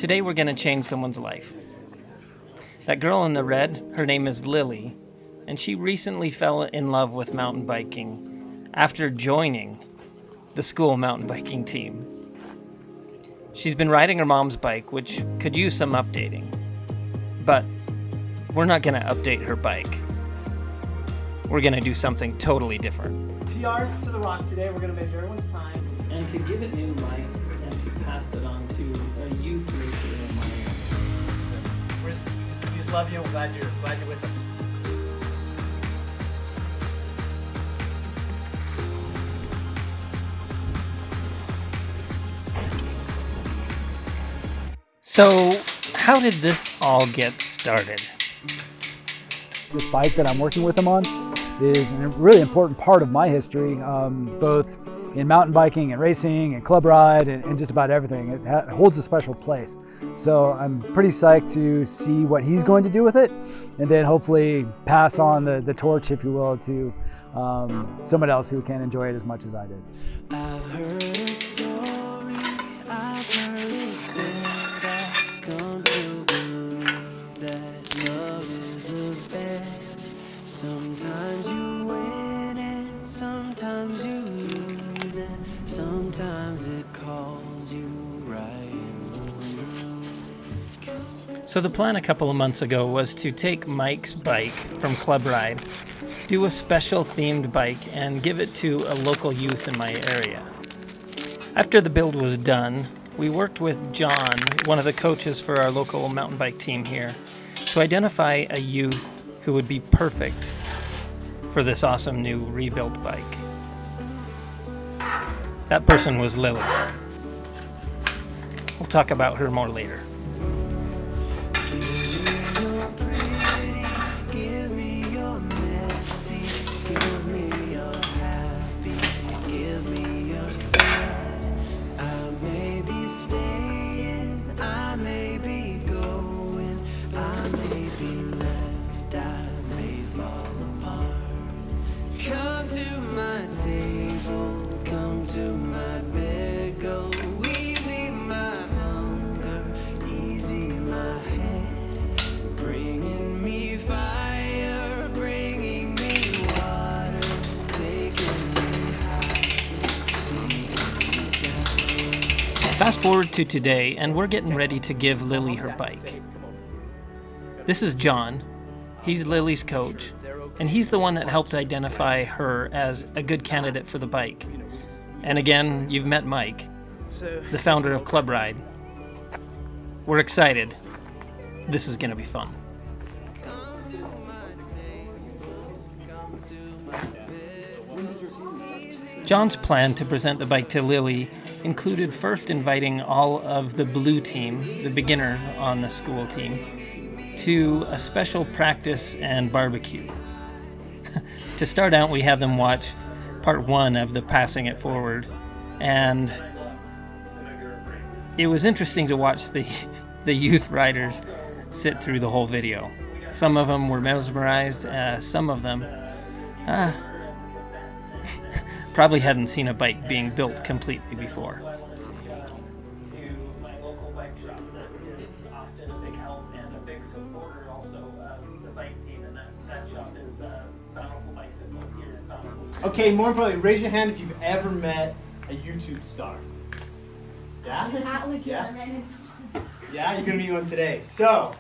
Today we're going to change someone's life. That girl in the red, her name is Lily, and she recently fell in love with mountain biking after joining the school mountain biking team. She's been riding her mom's bike, which could use some updating. But we're not going to update her bike. We're going to do something totally different. PRs to the rock today. We're going to measure everyone's time. And to give it new life and to pass it on to a youth racer in my area. We just love you. We're glad you're with us. So, how did this all get started? This bike that I'm working with him on is a really important part of my history, both in mountain biking and racing and club ride and just about everything. It holds a special place. So I'm pretty psyched to see what he's going to do with it and then hopefully pass on the torch, if you will, to someone else who can enjoy it as much as I did. I've heard a story, I've heard it said, I've come to believe that love is a bet. Sometimes you win and sometimes you lose and sometimes it calls you right in the room. So the plan a couple of months ago was to take Mike's bike from Club Ride, do a special themed bike, and give it to a local youth in my area. After the build was done, we worked with John, one of the coaches for our local mountain bike team here, to identify a youth who would be perfect for this awesome new rebuilt bike. That person was Lily. We'll talk about her more later. Give me your messy, give me your happy, give me your sad. I may be staying, I may be going, I may be left, I may fall apart. Come to my table, come to my bed, go easy my hunger, easy my head, bringing me fire, bringing me water, taking me high, taking me down. Fast forward to today, and we're getting ready to give Lily her bike. This is John. He's Lily's coach, and he's the one that helped identify her as a good candidate for the bike. And again, you've met Mike, the founder of Club Ride. We're excited. This is going to be fun. Come to my table, come to my bed. John's plan to present the bike to Lily included first inviting all of the blue team, the beginners on the school team, to a special practice and barbecue. To start out, we had them watch part 1 of the Passing It Forward, and it was interesting to watch the youth riders sit through the whole video. Some of them were mesmerized, some of them probably hadn't seen a bike being built completely before. Okay, more importantly, raise your hand if you've ever met a YouTube star. Yeah? Yeah, you're gonna meet one today. So,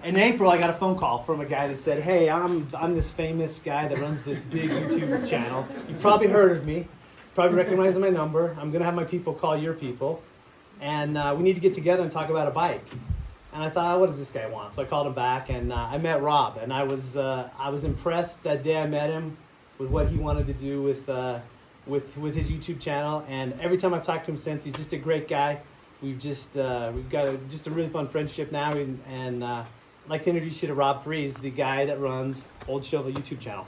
in April, I got a phone call from a guy that said, "Hey, I'm this famous guy that runs this big YouTube channel. You've probably heard of me, probably recognize my number. I'm gonna have my people call your people, and we need to get together and talk about a bike." And I thought, what does this guy want? So I called him back, and I met Rob, and I was impressed that day I met him with what he wanted to do with his YouTube channel. And every time I've talked to him since, he's just a great guy. We've got a really fun friendship now, and I'd like to introduce you to Rob Freeze, the guy that runs Old Shovel YouTube channel.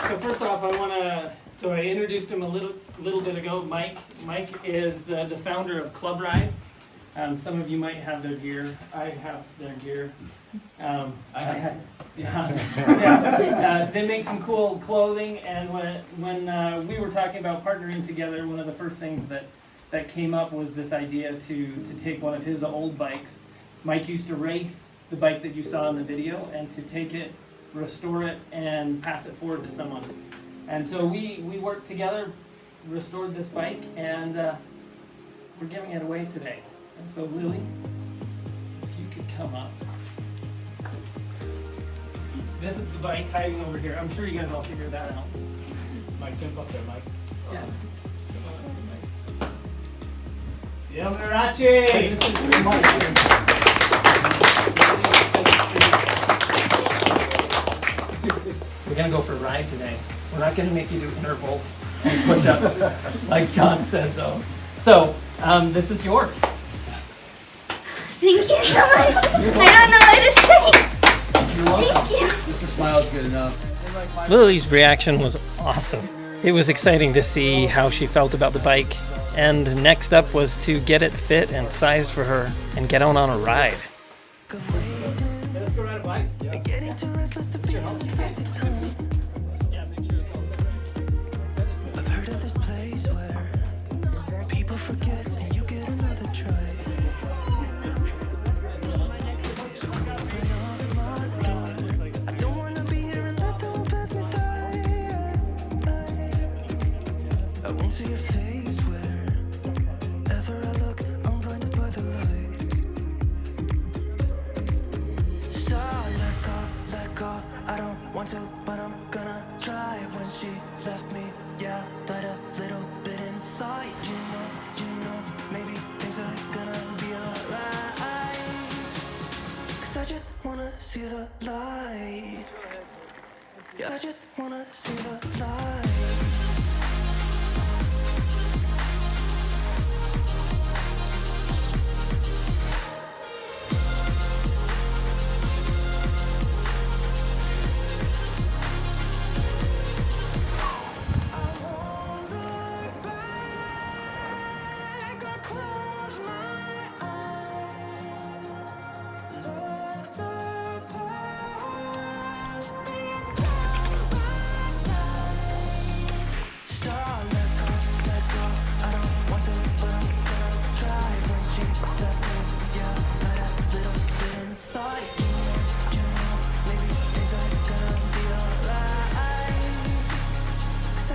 So first off, I introduced him a little bit ago. Mike is the founder of Club Ride. Some of you might have their gear. I have their gear. Yeah. They make some cool clothing, and when we were talking about partnering together, one of the first things that came up was this idea to take one of his old bikes. Mike used to race the bike that you saw in the video, and to take it, restore it, and pass it forward to someone. And so we worked together, restored this bike, and we're giving it away today. And so Lily, if you could come up. This is the bike hiding over here. I'm sure you guys all figured that out. Mike, jump up there, Mike. Yeah. El Mirachi! This is the Mike. We're gonna go for a ride today. We're not gonna make you do intervals and push-ups like John said, though. So this is yours. Thank you so much. I don't know what to say. You're welcome. Thank you. Just a smile is good enough. Lily's reaction was awesome. It was exciting to see how she felt about the bike. And next up was to get it fit and sized for her and get on a ride. Let's go ride a bike. Yeah. Getting too restless to be on this dusty tongue. I've heard of this place where people forget and you get another try. So come open up my door. I don't wanna be here and let the world pass me by. I won't see your face wherever I look. I'm blinded by the light. So let go. I don't want to, but I'm gonna try. When she left me, yeah, died a little bit inside. You know, maybe things are gonna be alright. 'Cause I just wanna see the light. Yeah, I just wanna see the light.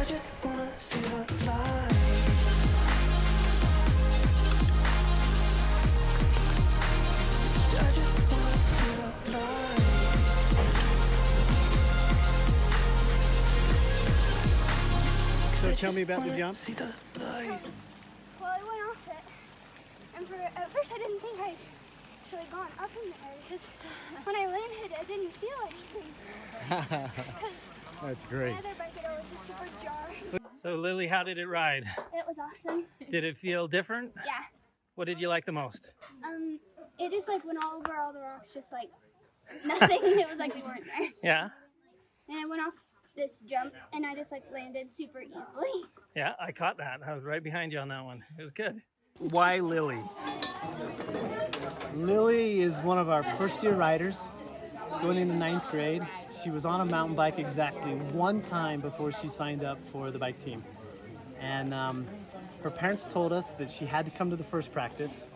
I just wanna see the light. I just wanna see the light. So tell me about the jump. See the light. Well, I went off it, and at first I didn't think I'd actually gone up in there because when I landed, I didn't feel anything. Because That's great. my other bike, it was a super jar. So Lily, how did it ride? It was awesome. Did it feel different? Yeah. What did you like the most? It just like went all over all the rocks, just like nothing. It was like we weren't there. Yeah? And I went off this jump, and I just like landed super easily. Yeah, I caught that. I was right behind you on that one. It was good. Why Lily? Lily is one of our first year riders going into 9th grade. She was on a mountain bike exactly one time before she signed up for the bike team. And her parents told us that she had to come to the first practice,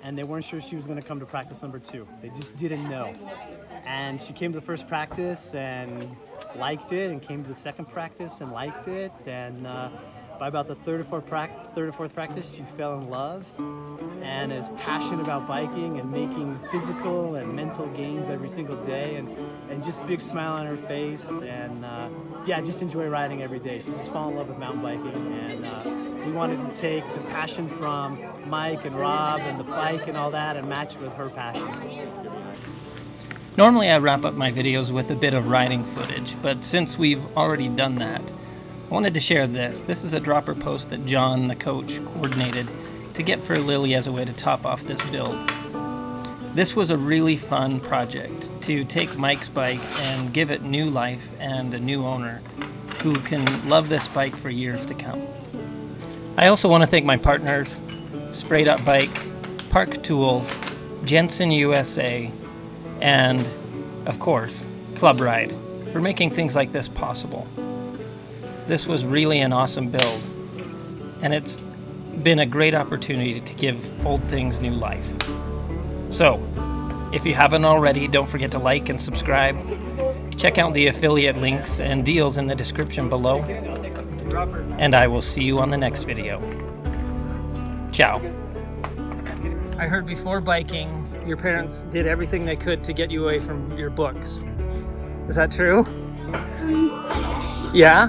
and they weren't sure she was going to come to practice number 2. They just didn't know. And she came to the first practice and liked it, and came to the second practice and liked it, and by about the third or fourth practice, she fell in love and is passionate about biking and making physical and mental gains every single day, and just big smile on her face, and yeah, just enjoy riding every day. She's just fallen in love with mountain biking, and we wanted to take the passion from Mike and Rob and the bike and all that and match with her passion. Normally I wrap up my videos with a bit of riding footage, but since we've already done that, I wanted to share this. This is a dropper post that John, the coach, coordinated to get for Lily as a way to top off this build. This was a really fun project to take Mike's bike and give it new life and a new owner who can love this bike for years to come. I also want to thank my partners, Sprayed Up Bike, Park Tools, Jensen USA, and, of course, Club Ride for making things like this possible. This was really an awesome build, and it's been a great opportunity to give old things new life. So, if you haven't already, don't forget to like and subscribe. Check out the affiliate links and deals in the description below. And I will see you on the next video. Ciao. I heard before biking, your parents did everything they could to get you away from your books. Is that true? Yeah?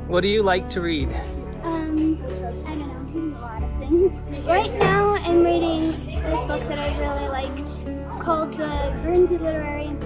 What do you like to read? I don't know, a lot of things. Right now I'm reading this book that I really liked. It's called The Guernsey Literary